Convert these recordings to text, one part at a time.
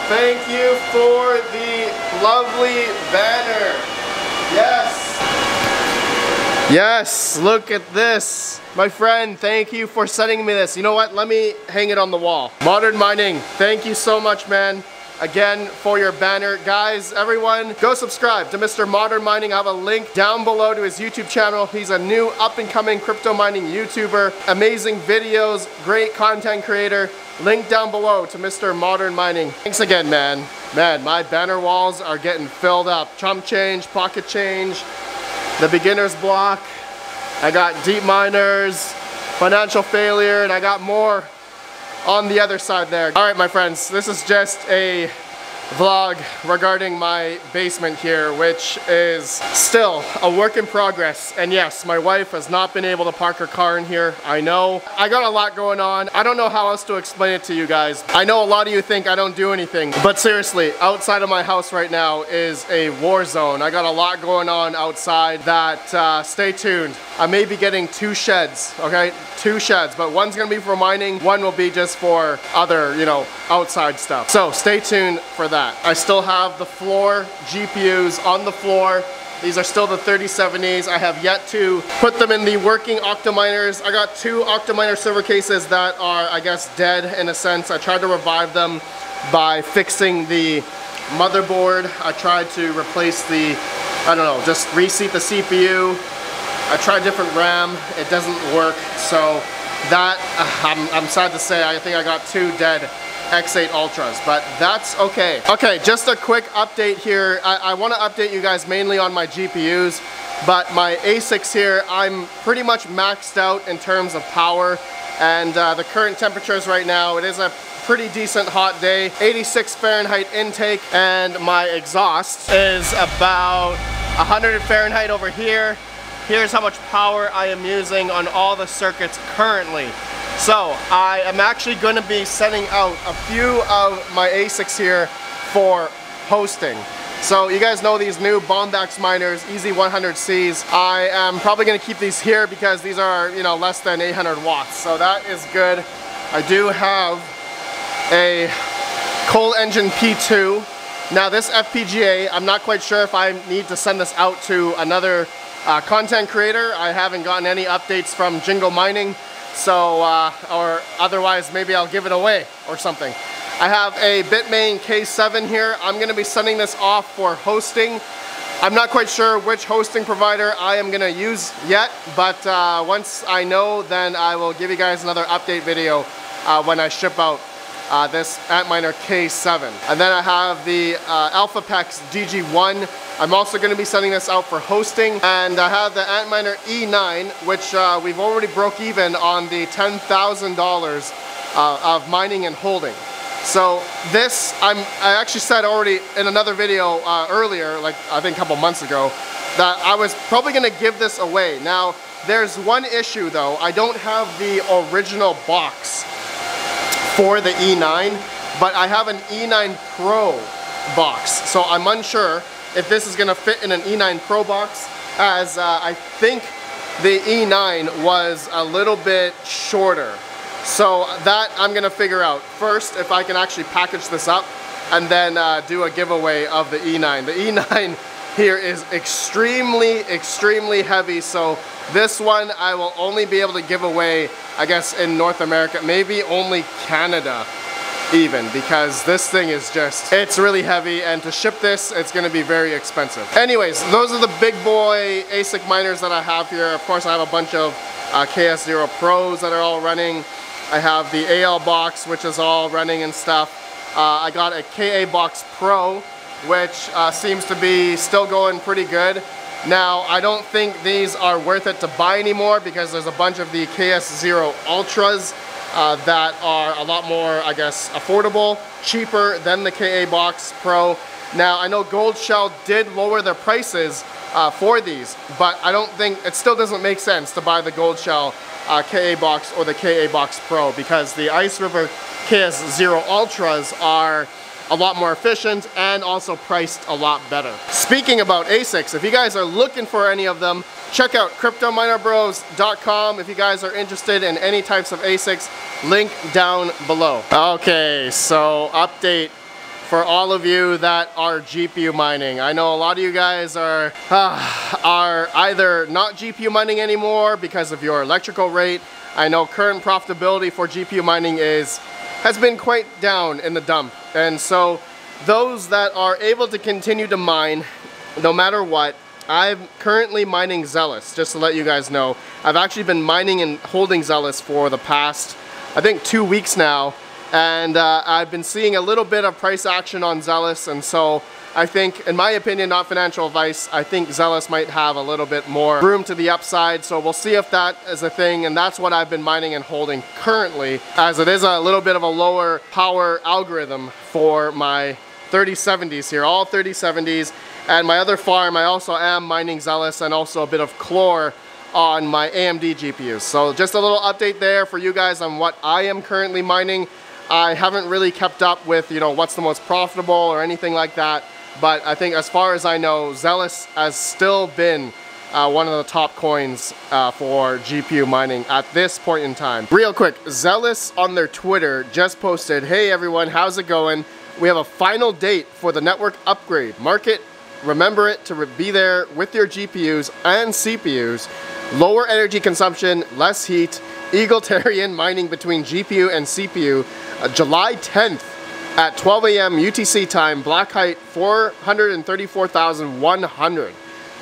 thank you for the lovely banner. Yes. Yes, look at this. My friend, thank you for sending me this. You know what? Let me hang it on the wall. Modern Mining, thank you so much, man. Again, for your banner. Guys, everyone, go subscribe to Mr. Modern Mining. I have a link down below to his YouTube channel. He's a new up-and-coming crypto mining YouTuber. Amazing videos, great content creator. Link down below to Mr. Modern Mining. Thanks again, man. Man, my banner walls are getting filled up. Chump change, pocket change, the beginner's block. I got deep miners, financial failure, and I got more on the other side there. All right, my friends, this is just a vlog regarding my basement here, which is still a work in progress. And yes, my wife has not been able to park her car in here. I know. I got a lot going on. I don't know how else to explain it to you guys. I know a lot of you think I don't do anything, but seriously, outside of my house right now is a war zone. I got a lot going on outside that, stay tuned. I may be getting 2 sheds, okay? 2 sheds, but one's gonna be for mining, one will be just for other, you know, outside stuff. So stay tuned for that. I still have the floor GPUs on the floor. These are still the 3070s. I have yet to put them in the working Octominers. I got 2 Octominer server cases that are, I guess, dead in a sense. I tried to revive them by fixing the motherboard. I tried to replace the, I don't know, just reseat the CPU. I tried different RAM, it doesn't work, so that, I'm sad to say, I think I got 2 dead X8 Ultras, but that's okay. Okay, just a quick update here. I want to update you guys mainly on my GPUs, but my ASICs here, I'm pretty much maxed out in terms of power, and the current temperatures right now, it is a pretty decent hot day, 86 Fahrenheit intake, and my exhaust is about 100 Fahrenheit over here. Here's how much power I am using on all the circuits currently. So I am actually going to be sending out a few of my ASICs here for hosting. So you guys know these new Bombax miners, EZ100Cs. I am probably going to keep these here because these are, you know, less than 800 watts. So that is good. I do have a Coal Engine P2. Now this FPGA, I'm not quite sure if I need to send this out to another content creator. I haven't gotten any updates from Jingle Mining, so or otherwise maybe I'll give it away or something. I have a Bitmain K7 here. I'm going to be sending this off for hosting. I'm not quite sure which hosting provider I am going to use yet, but once I know, then I will give you guys another update video when I ship out this Antminer K7. And then I have the AlphaPex DG1. I'm also going to be sending this out for hosting. And I have the Antminer E9, which we've already broke even on the $10,000 of mining and holding. So this, I actually said already in another video earlier, like I think a couple months ago, that I was probably going to give this away. Now, there's one issue though. I don't have the original box for the E9, but I have an E9 Pro box. So I'm unsure if this is gonna fit in an E9 Pro box, as I think the E9 was a little bit shorter. So that I'm gonna figure out first if I can actually package this up and then do a giveaway of the E9. The E9 here is extremely heavy, so this one I will only be able to give away, I guess, in North America, maybe only Canada even, because this thing is just, it's really heavy, and to ship this, it's gonna be very expensive. Anyways, those are the big boy ASIC miners that I have here. Of course, I have a bunch of KS0 Pros that are all running. I have the AL box, which is all running and stuff. I got a KA box Pro, which seems to be still going pretty good. Now, I don't think these are worth it to buy anymore because there's a bunch of the KS0 Ultras that are a lot more, I guess, affordable, cheaper than the KA Box Pro. Now, I know Gold Shell did lower their prices for these, but I don't think, it still doesn't make sense to buy the Gold Shell KA Box or the KA Box Pro because the Ice River KS0 Ultras are a lot more efficient and also priced a lot better. Speaking about ASICs, if you guys are looking for any of them, check out CryptoMinerBros.com if you guys are interested in any types of ASICs. Link down below. Okay, so update for all of you that are GPU mining. I know a lot of you guys are either not GPU mining anymore because of your electrical rate. I know current profitability for GPU mining has been quite down in the dump. And so those that are able to continue to mine, no matter what, I'm currently mining Zealous, just to let you guys know. I've actually been mining and holding Zealous for the past, I think, 2 weeks now. And I've been seeing a little bit of price action on Zealous, and so I think, in my opinion, not financial advice, I think Zealous might have a little bit more room to the upside, so we'll see if that is a thing, and that's what I've been mining and holding currently, as it is a little bit of a lower power algorithm for my 3070s here, all 3070s, and my other farm I also am mining Zealous and also a bit of Chlor on my AMD GPUs. So just a little update there for you guys on what I am currently mining. I haven't really kept up with, you know, what's the most profitable or anything like that, but I think as far as I know, Zealous has still been one of the top coins for GPU mining at this point in time. Real quick, Zealous on their Twitter just posted, "Hey everyone, how's it going? We have a final date for the network upgrade. Mark it, remember it to be there with your GPUs and CPUs. Lower energy consumption, less heat, egalitarian mining between GPU and CPU, July 10th at 12 a.m. UTC time, block height 434,100.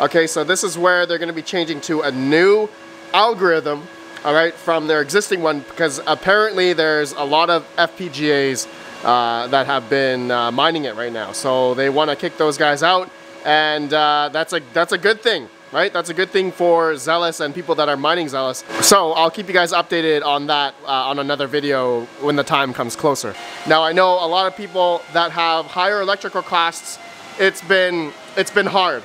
Okay, so this is where they're going to be changing to a new algorithm, all right, from their existing one, because apparently there's a lot of FPGAs that have been mining it right now. So they want to kick those guys out, and that's a good thing. Right? That's a good thing for Zealous and people that are mining Zealous. So I'll keep you guys updated on that on another video when the time comes closer. Now I know a lot of people that have higher electrical costs, it's been hard.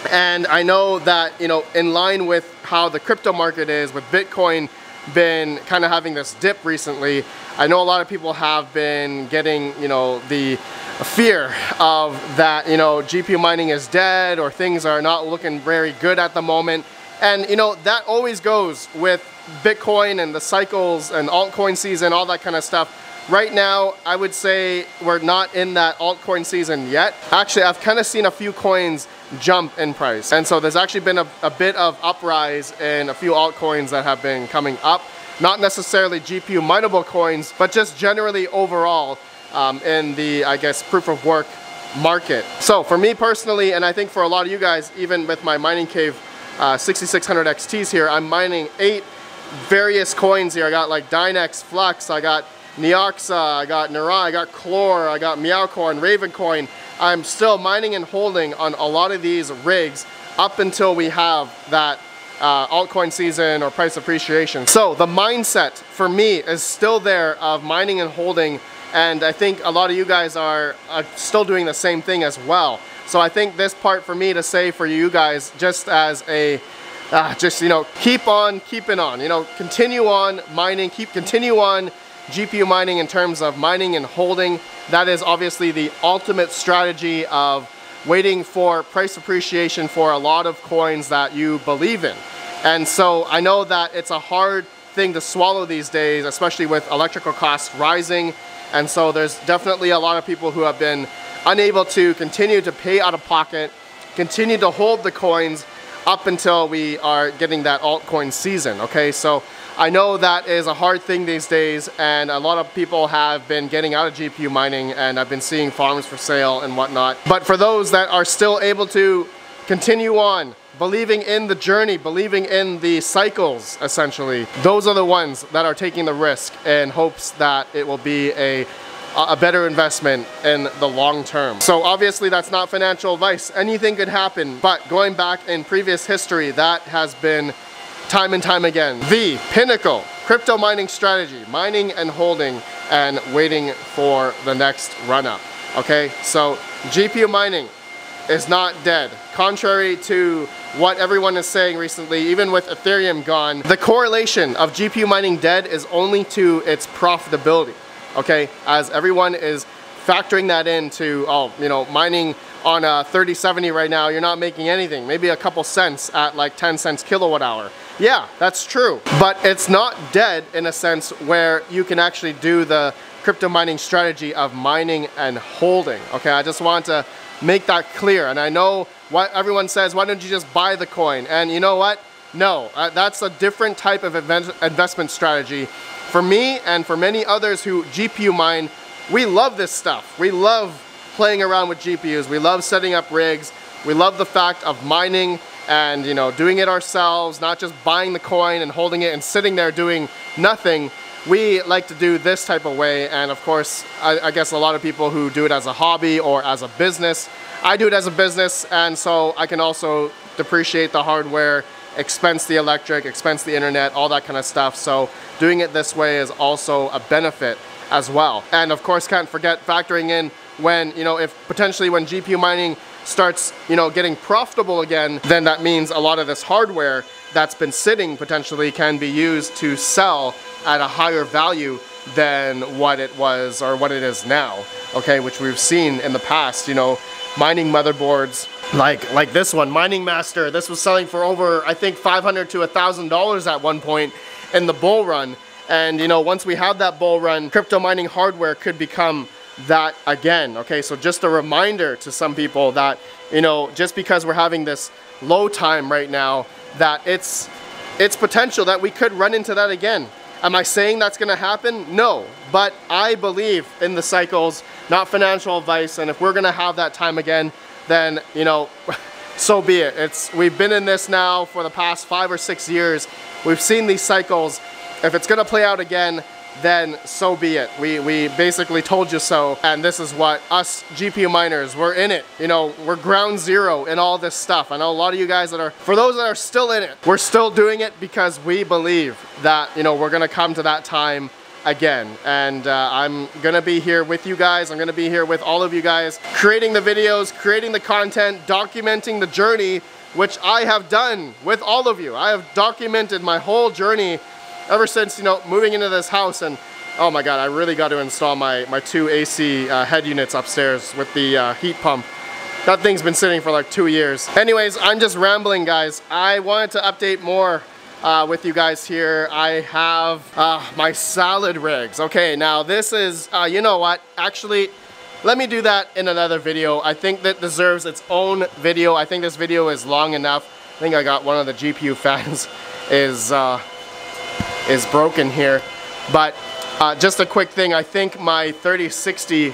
And I know that, you know, in line with how the crypto market is, with Bitcoin been kind of having this dip recently, I know a lot of people have been getting, you know, the fear of that, you know, GPU mining is dead or things are not looking very good at the moment. And, you know, that always goes with Bitcoin and the cycles and altcoin season, all that kind of stuff. Right now, I would say we're not in that altcoin season yet. Actually, I've kind of seen a few coins jump in price. And so there's actually been a bit of uprise in a few altcoins that have been coming up. Not necessarily GPU mineable coins, but just generally overall in the, I guess, proof of work market. So for me personally, and I think for a lot of you guys, even with my mining cave 6600 XTs here, I'm mining 8 various coins here. I got like Dynex, Flux, I got Neoxa, I got Neuron, I got Chlor, I got Meowcoin, Ravencoin. I'm still mining and holding on a lot of these rigs up until we have that altcoin season or price appreciation. So the mindset for me is still there of mining and holding, and I think a lot of you guys are still doing the same thing as well. So I think this part for me to say for you guys, just as a just, you know, keep on keeping on, you know, continue on mining, continue on GPU mining in terms of mining and holding. That is obviously the ultimate strategy of waiting for price appreciation for a lot of coins that you believe in. And so I know that it's a hard thing to swallow these days, especially with electrical costs rising. And so there's definitely a lot of people who have been unable to continue to pay out of pocket, continue to hold the coins up until we are getting that altcoin season, okay? So I know that is a hard thing these days, and a lot of people have been getting out of GPU mining, and I've been seeing farms for sale and whatnot. But for those that are still able to continue on, believing in the journey, believing in the cycles, essentially, those are the ones that are taking the risk in hopes that it will be a better investment in the long term. So obviously that's not financial advice. Anything could happen, but going back in previous history, that has been time and time again the pinnacle crypto mining strategy, mining and holding and waiting for the next run up. Okay, so GPU mining is not dead. Contrary to what everyone is saying recently, even with Ethereum gone, the correlation of GPU mining dead is only to its profitability. Okay, as everyone is factoring that into, oh, you know, mining on a 3070 right now, you're not making anything, maybe a couple cents at like 10 cents kilowatt hour. Yeah, that's true, but it's not dead in a sense where you can actually do the crypto mining strategy of mining and holding. Okay, I just want to make that clear. And I know what everyone says, why don't you just buy the coin? And you know what? No, that's a different type of investment strategy. For me and for many others who GPU mine, we love this stuff. We love playing around with GPUs. We love setting up rigs. We love the fact of mining and, you know, doing it ourselves, not just buying the coin and holding it and sitting there doing nothing. We like to do this type of way, and of course, I guess a lot of people who do it as a hobby or as a business. I do it as a business, and so I can also depreciate the hardware, expense the electric, expense the internet, all that kind of stuff. So doing it this way is also a benefit as well. And of course, can't forget factoring in when, you know, if potentially when GPU mining starts, you know, getting profitable again, then that means a lot of this hardware that's been sitting potentially can be used to sell at a higher value than what it was or what it is now, okay, which we've seen in the past. You know, mining motherboards like this one, Mining Master, this was selling for over, I think, $500 to $1,000 at one point in the bull run. And you know, once we have that bull run, crypto mining hardware could become that again. Okay, so just a reminder to some people that, you know, just because we're having this low time right now, that it's potential that we could run into that again. Am I saying that's gonna happen? No, but I believe in the cycles, not financial advice, and if we're gonna have that time again, then, you know, so be it. We've been in this now for the past 5 or 6 years. We've seen these cycles. If it's gonna play out again, then so be it. We basically told you so, and this is what us GPU miners, we're in it. You know, we're ground zero in all this stuff. I know a lot of you guys that are, for those that are still in it, we're still doing it because we believe that, you know, we're gonna come to that time again. And I'm gonna be here with you guys. I'm gonna be here with all of you guys, creating the videos, creating the content, documenting the journey, which I have done with all of you. I have documented my whole journey ever since, you know, moving into this house. And oh my god, I really got to install my 2 AC head units upstairs with the heat pump. That thing's been sitting for like 2 years. Anyways, I'm just rambling, guys. I wanted to update more with you guys here. I have my salad rigs. Okay, now this is, you know what, actually, let me do that in another video. I think that deserves its own video. I think this video is long enough. I think I got one of the GPU fans is broken here, but just a quick thing. I think my 3060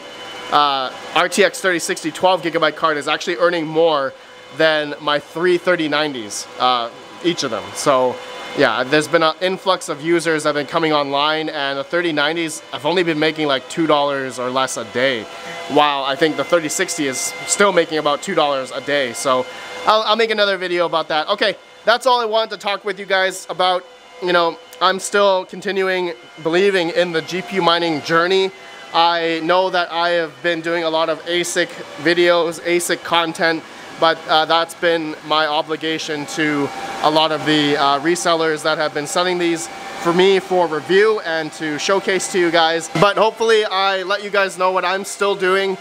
RTX 3060 12GB card is actually earning more than my 3 3090s, each of them. So yeah, there's been an influx of users that have been coming online, and the 3090s have only been making like $2 or less a day, while I think the 3060 is still making about $2 a day. So I'll make another video about that. Okay, that's all I wanted to talk with you guys about. You know, I'm still continuing believing in the GPU mining journey. I know that I have been doing a lot of ASIC videos, ASIC content, but that's been my obligation to a lot of the resellers that have been selling these for me for review and to showcase to you guys. But hopefully I let you guys know what I'm still doing.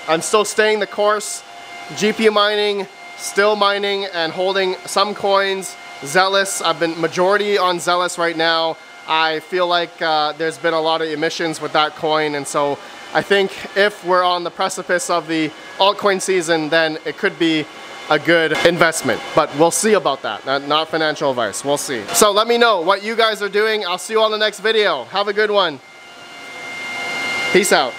I'm still staying the course, GPU mining, still mining and holding some coins. Zealous, I've been majority on Zealous right now. I feel like there's been a lot of emissions with that coin, and so I think if we're on the precipice of the altcoin season, then it could be a good investment. But we'll see about that, not financial advice, we'll see. So let me know what you guys are doing. I'll see you on the next video. Have a good one. Peace out.